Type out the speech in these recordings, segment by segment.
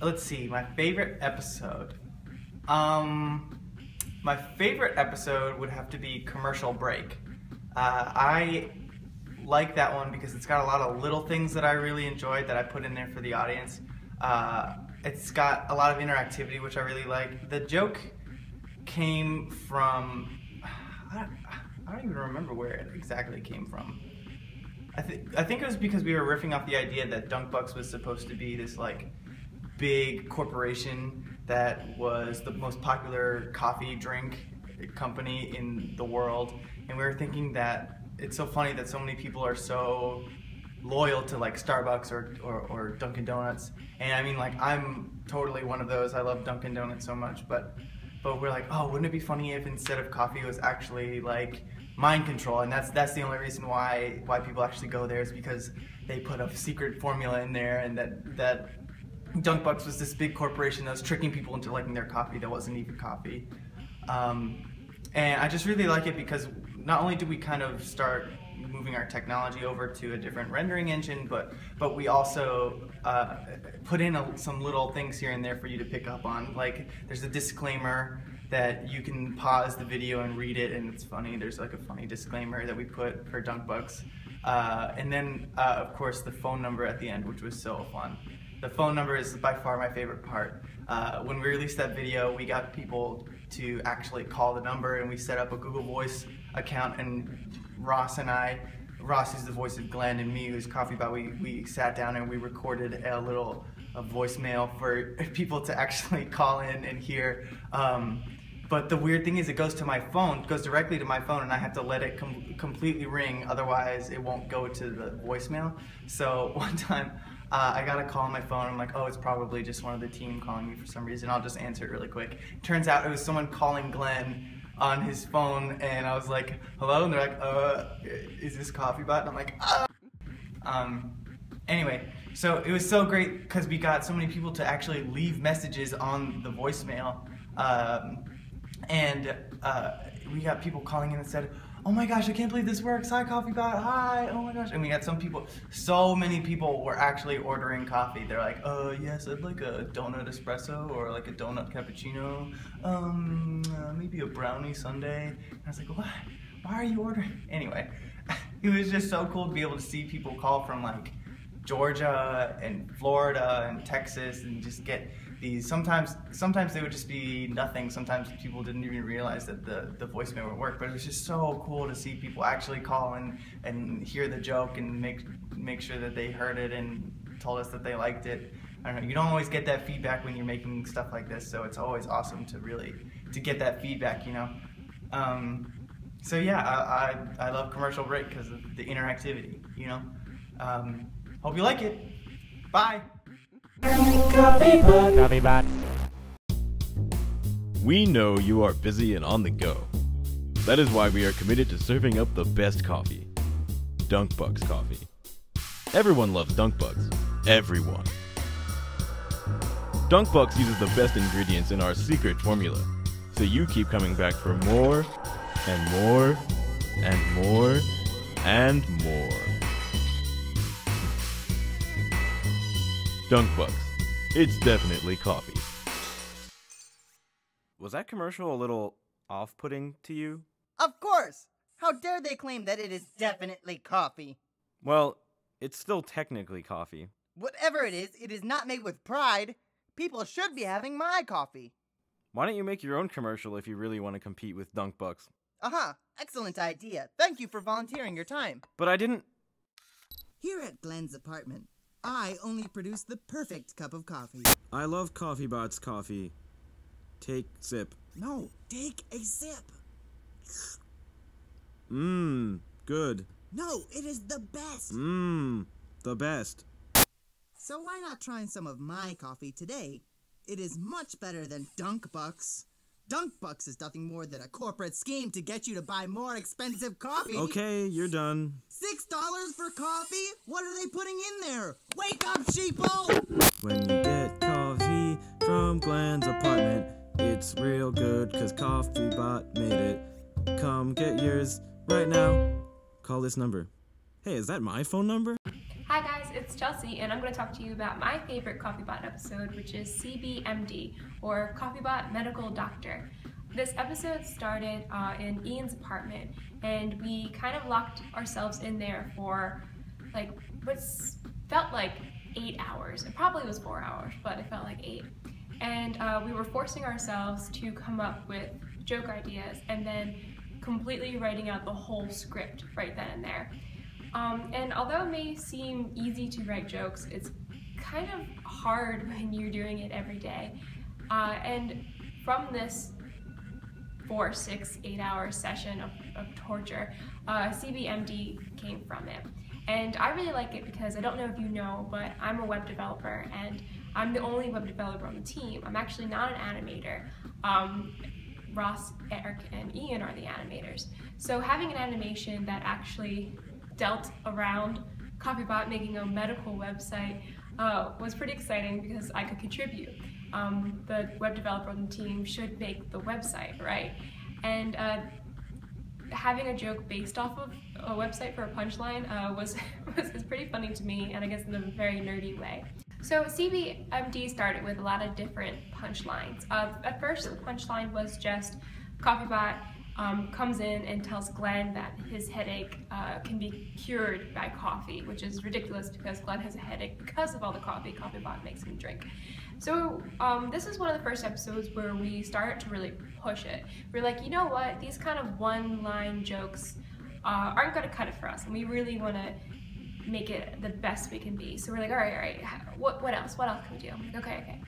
let's see, my favorite episode. My favorite episode would have to be Commercial Break. I like that one because it's got a lot of little things that I really enjoyed that I put in there for the audience. It's got a lot of interactivity, which I really like. The joke came from, I don't even remember where it exactly came from. I think it was because we were riffing off the idea that Dunkbucks was supposed to be this like big corporation that was the most popular coffee drink company in the world, and we were thinking that it's so funny that so many people are so loyal to like Starbucks or Dunkin' Donuts. And I mean, like, I'm totally one of those. I love Dunkin' Donuts so much, but we're like, oh, wouldn't it be funny if instead of coffee it was actually like mind control? And that's the only reason why people actually go there, is because they put a secret formula in there, and that Dunkbucks was this big corporation that was tricking people into liking their coffee that wasn't even coffee. And I just really like it because not only do we kind of start moving our technology over to a different rendering engine, but we also put in some little things here and there for you to pick up on. Like, there's a disclaimer that you can pause the video and read it, and it's funny. There's like a funny disclaimer that we put for Dunkbucks. And then, of course, the phone number at the end, which was so fun. The phone number is by far my favorite part. When we released that video, we got people to actually call the number, and we set up a Google Voice account, and Ross is the voice of Glenn, and me, who's Coffeebot, we sat down and we recorded a voicemail for people to actually call in and hear. But the weird thing is, it goes directly to my phone, and I have to let it completely ring, otherwise it won't go to the voicemail. So one time, I got a call on my phone. I'm like, oh, it's probably just one of the team calling me for some reason. I'll just answer it really quick. Turns out it was someone calling Glenn on his phone, and I was like, hello? And they're like, is this Coffeebot? And I'm like, Anyway, so it was so great because we got so many people to actually leave messages on the voicemail. And we got people calling in and said, oh my gosh, I can't believe this works. Hi, Coffeebot. Hi. Oh my gosh. And we had so many people were actually ordering coffee. They're like, yes, I'd like a donut espresso or like a donut cappuccino. Maybe a brownie sundae. And I was like, what? Why are you ordering? Anyway, it was just so cool to be able to see people call from like Georgia and Florida and Texas, and just get these. Sometimes they would just be nothing. Sometimes people didn't even realize that the voicemail would work. But it was just so cool to see people actually call and hear the joke and make sure that they heard it and told us that they liked it. I don't know. You don't always get that feedback when you're making stuff like this, so it's always awesome to get that feedback, you know. So yeah, I love Commercial Break because of the interactivity, you know. Hope you like it. Bye. Coffeebot. We know you are busy and on the go. That is why we are committed to serving up the best coffee. Dunkbucks coffee. Everyone loves Dunkbucks. Everyone. Dunkbucks uses the best ingredients in our secret formula, so you keep coming back for more and more and more and more. Dunkbucks. It's definitely coffee. Was that commercial a little off-putting to you? Of course! How dare they claim that it is definitely coffee? Well, it's still technically coffee. Whatever it is not made with pride. People should be having my coffee. Why don't you make your own commercial if you really want to compete with Dunkbucks? Aha! Excellent idea. Thank you for volunteering your time. But I didn't... Here at Glenn's apartment, I only produce the perfect cup of coffee. I love Coffeebot's coffee. Take sip. No, take a sip. Mmm, good. No, it is the best. Mmm, the best. So why not try some of my coffee today? It is much better than Dunkbucks. Dunkbucks is nothing more than a corporate scheme to get you to buy more expensive coffee. Okay, you're done. $6 for coffee? What are they putting in there? Wake up, sheeple! When you get coffee from Glenn's apartment, it's real good cause Coffeebot made it. Come get yours right now. Call this number. Hey, is that my phone number? Hi guys, it's Chelsea, and I'm going to talk to you about my favorite Coffeebot episode, which is CBMD, or Coffeebot Medical Doctor. This episode started in Ian's apartment, and we kind of locked ourselves in there for like what felt like 8 hours. It probably was 4 hours, but it felt like 8. And we were forcing ourselves to come up with joke ideas and then completely writing out the whole script right then and there. And although it may seem easy to write jokes, it's kind of hard when you're doing it every day. And from this 4, 6, 8 hour session of torture, CBMD came from it. And I really like it because I don't know if you know, but I'm a web developer and I'm the only web developer on the team. I'm actually not an animator. Ross, Eric, and Ian are the animators. So having an animation that actually dealt around Coffeebot making a medical website was pretty exciting because I could contribute. The web developer on the team should make the website, right? And having a joke based off of a website for a punchline was pretty funny to me, and I guess in a very nerdy way. So CBMD started with a lot of different punchlines. At first, the punchline was just Coffeebot comes in and tells Glenn that his headache can be cured by coffee, which is ridiculous because Glenn has a headache because of all the coffee Coffeebot makes him drink. So this is one of the first episodes where we started to really push it. We're like, you know what, these kind of one-line jokes aren't going to cut it for us, and we really want to make it the best we can be. So we're like, all right, what else? What else can we do? I'm like, okay.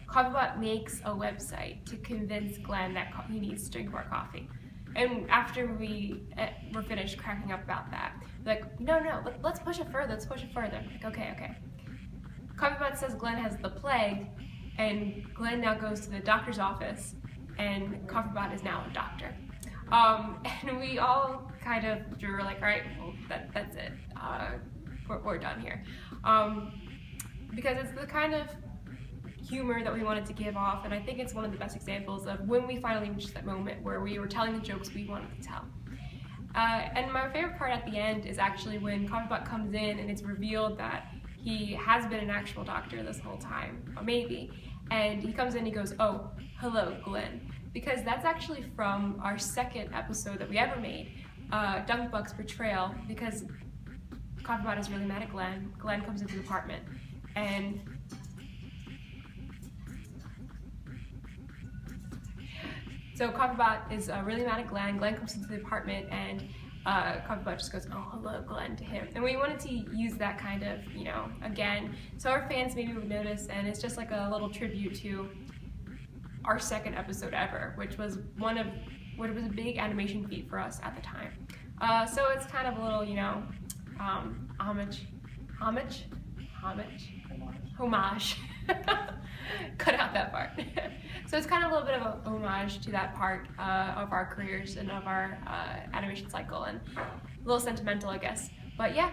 Coffeebot makes a website to convince Glenn that he needs to drink more coffee. And after we were finished cracking up about that, we're like, no, let's push it further. I'm like, okay. Coffeebot says Glenn has the plague, and Glenn now goes to the doctor's office, and Coffeebot is now a doctor. And we all kind of were like, all right, well, that's it. We're done here. Because it's the kind of humor that we wanted to give off, and I think it's one of the best examples of when we finally reached that moment where we were telling the jokes we wanted to tell. And my favorite part at the end is actually when Coffeebot comes in and it's revealed that he has been an actual doctor this whole time, or maybe, and he comes in and he goes, oh, hello, Glenn. Because that's actually from our second episode that we ever made, Dunkbuck's Betrayal, because Coffeebot is really mad at Glenn. Glenn comes into the apartment, and so Coffeebot is really mad at Glenn. Glenn comes into the apartment, and Coffeebot just goes, oh, hello, Glenn, to him. And we wanted to use that kind of, again, so our fans maybe would notice, and it's just like a little tribute to our second episode ever, which was what was a big animation feat for us at the time. So it's kind of a little, homage. Cut out that part. So it's kind of a little bit of a homage to that part of our careers and of our animation cycle, and a little sentimental, I guess. But yeah,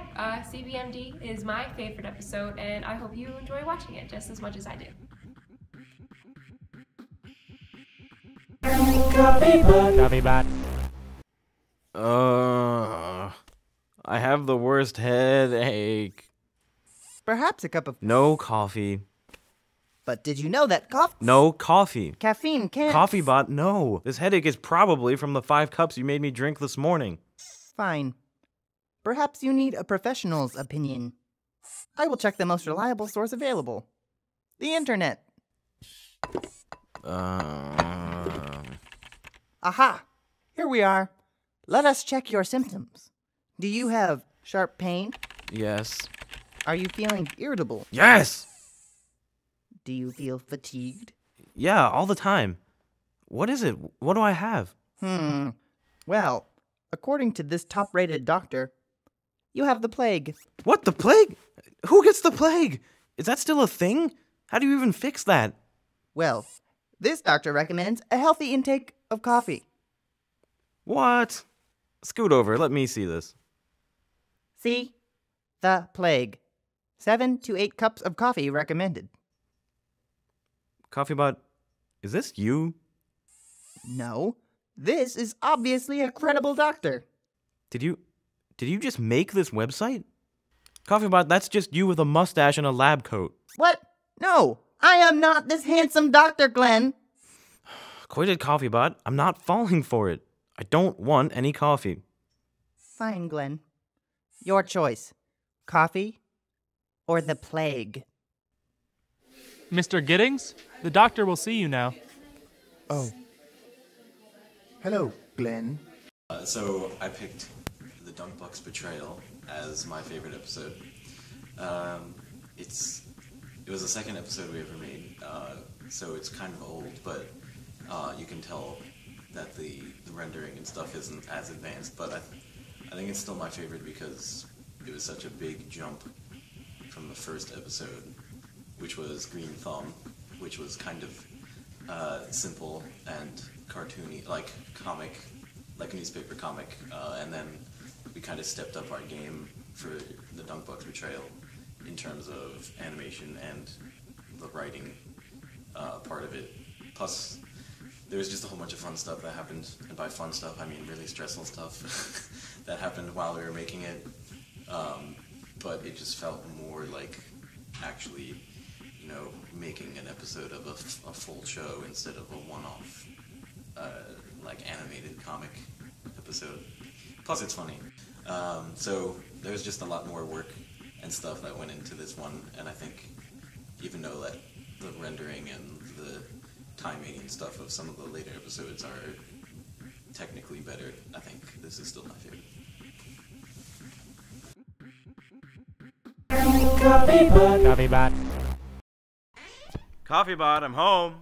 CBMD is my favorite episode, and I hope you enjoy watching it just as much as I do. Coffeebot. I have the worst headache. Perhaps a cup of... No coffee. But did you know that No coffee. caffeine can't... Coffeebot, no. This headache is probably from the 5 cups you made me drink this morning. Fine. Perhaps you need a professional's opinion. I will check the most reliable source available. The internet. Aha! Here we are. Let us check your symptoms. Do you have sharp pain? Yes. Are you feeling irritable? Yes! Do you feel fatigued? Yeah, all the time. What is it? What do I have? Well, according to this top-rated doctor, you have the plague. What, the plague? Who gets the plague? Is that still a thing? How do you even fix that? Well, this doctor recommends a healthy intake of coffee. What? Scoot over, let me see this. See? The plague. 7 to 8 cups of coffee recommended. Coffeebot, is this you? No, this is obviously a credible doctor. Did you just make this website? Coffeebot, that's just you with a mustache and a lab coat. What? No, I am not this handsome Dr. Glenn. Quit it, Coffeebot. I'm not falling for it. I don't want any coffee. Fine, Glenn. Your choice. Coffee or the plague? Mr. Giddings, the doctor will see you now. Oh. Hello, Glenn. So I picked the Dunkbuck's Betrayal as my favorite episode. It was the second episode we ever made, so it's kind of old, but you can tell that the rendering and stuff isn't as advanced, but I think it's still my favorite because it was such a big jump from the first episode, which was Green Thumb, which was kind of simple and cartoony, like a newspaper comic, and then we kind of stepped up our game for the Dunkbuck's Betrayal in terms of animation and the writing part of it. Plus, there was just a whole bunch of fun stuff that happened, and by fun stuff, I mean really stressful stuff that happened while we were making it. But it just felt more like actually, making an episode of a full show instead of a one-off, animated comic episode. Plus, it's funny. So there was just a lot more work and stuff that went into this one, and I think even though that the rendering and the timing and stuff of some of the later episodes are technically better, I think this is still my favorite. Coffeebot. Coffeebot, I'm home.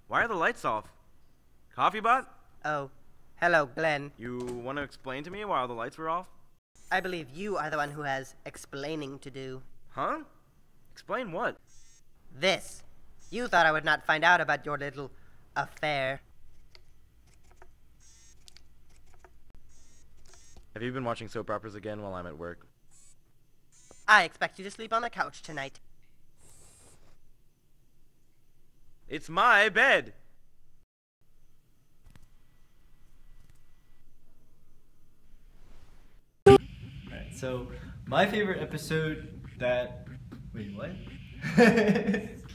Why are the lights off? Coffeebot? Oh, hello, Glenn. You want to explain to me why all the lights were off? I believe you are the one who has explaining to do. Huh? Explain what? This. You thought I would not find out about your little affair. Have you been watching soap operas again while I'm at work? I expect you to sleep on the couch tonight. It's my bed! Alright, so my favorite episode that... Wait, what?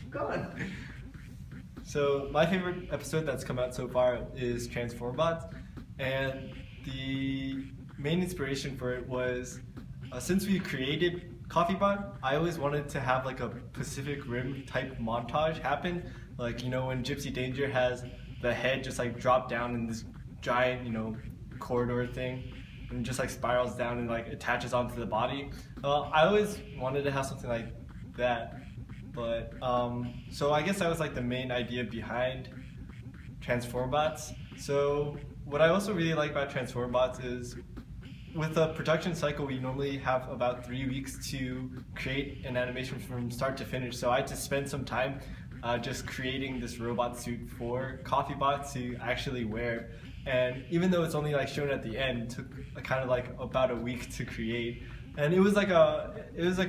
Go on. So my favorite episode that's come out so far is Transformbots, and the main inspiration for it was since we created Coffeebot, I always wanted to have like a Pacific Rim type montage happen, like when Gypsy Danger has the head just like drop down in this giant corridor thing and just like spirals down and like attaches onto the body. I always wanted to have something like that. But, so I guess that was like the main idea behind Transformbots. So what I also really like about Transformbots is with a production cycle, we normally have about 3 weeks to create an animation from start to finish. So I had to spend some time just creating this robot suit for Coffeebot to actually wear. And even though it's only like shown at the end, it took kind of like about a week to create. And it was like a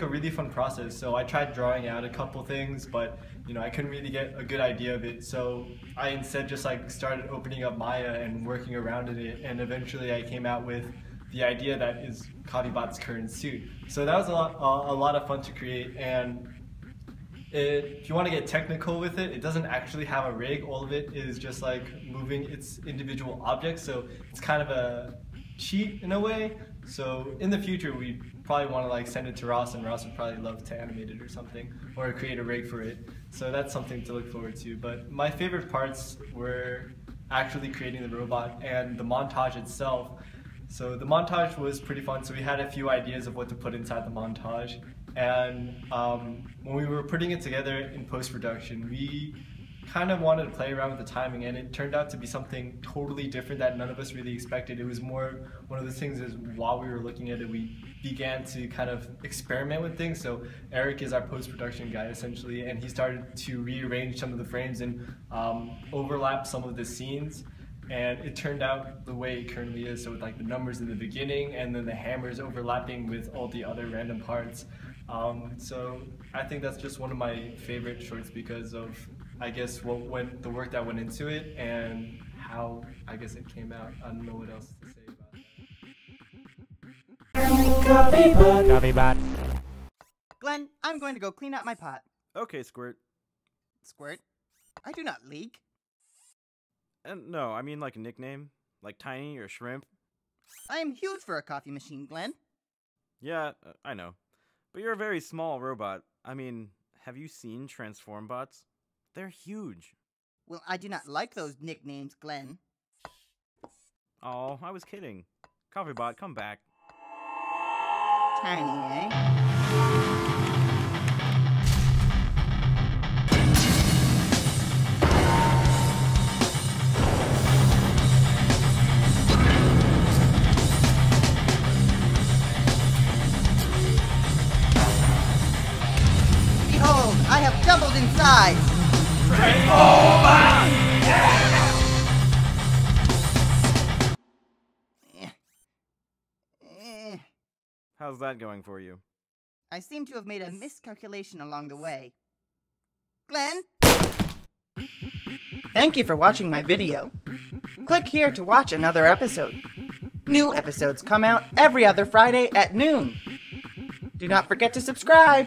really fun process. So I tried drawing out a couple things, but I couldn't really get a good idea of it. So I instead just like started opening up Maya and working around it, and eventually I came out with the idea that is Coffeebot's current suit. So that was a lot of fun to create. And if you want to get technical with it, it doesn't actually have a rig. All of it is just like moving its individual objects. So it's kind of a cheat in a way. So in the future, we probably want to like send it to Ross, and Ross would probably love to animate it or something, or create a rig for it. So that's something to look forward to. But my favorite parts were actually creating the robot and the montage itself. So the montage was pretty fun. So we had a few ideas of what to put inside the montage. And when we were putting it together in post-production, we kind of wanted to play around with the timing, and it turned out to be something totally different that none of us really expected. It was more one of those things is while we were looking at it, we began to kind of experiment with things. So Eric is our post-production guy essentially, and he started to rearrange some of the frames and overlap some of the scenes. And it turned out the way it currently is, so with like the numbers in the beginning and then the hammers overlapping with all the other random parts. So I think that's just one of my favorite shorts because of, I guess, the work that went into it and how, I guess, it came out. I don't know what else to say about that. Coffeebot. Glenn, I'm going to go clean out my pot. Okay, Squirt. Squirt, I do not leak. No, I mean like a nickname. Like Tiny or Shrimp. I am huge for a coffee machine, Glenn. Yeah, I know. But you're a very small robot. I mean, have you seen Transform Bots? They're huge. Well, I do not like those nicknames, Glenn. Oh, I was kidding. Coffeebot, come back. Tiny, eh? Behold, I have doubled in size! How's that going for you? I seem to have made a miscalculation along the way. Glenn? Thank you for watching my video. Click here to watch another episode. New episodes come out every other Friday at noon. Do not forget to subscribe.